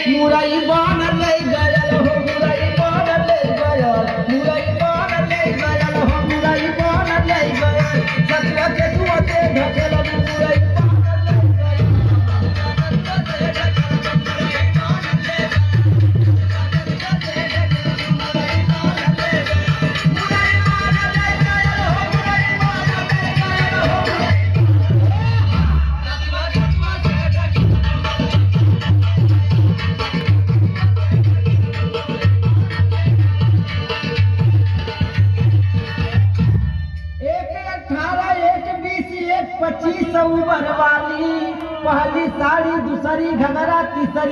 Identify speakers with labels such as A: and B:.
A: मुरई बन ले गयल हो मुरई बन ले गयल मुरई बन ले गयल हो मुरई बन ले गयल सतुआ के दुआते ढकेल मुरई पच्चीस उम्र वाली पहली साड़ी दूसरी घगरा तीसरी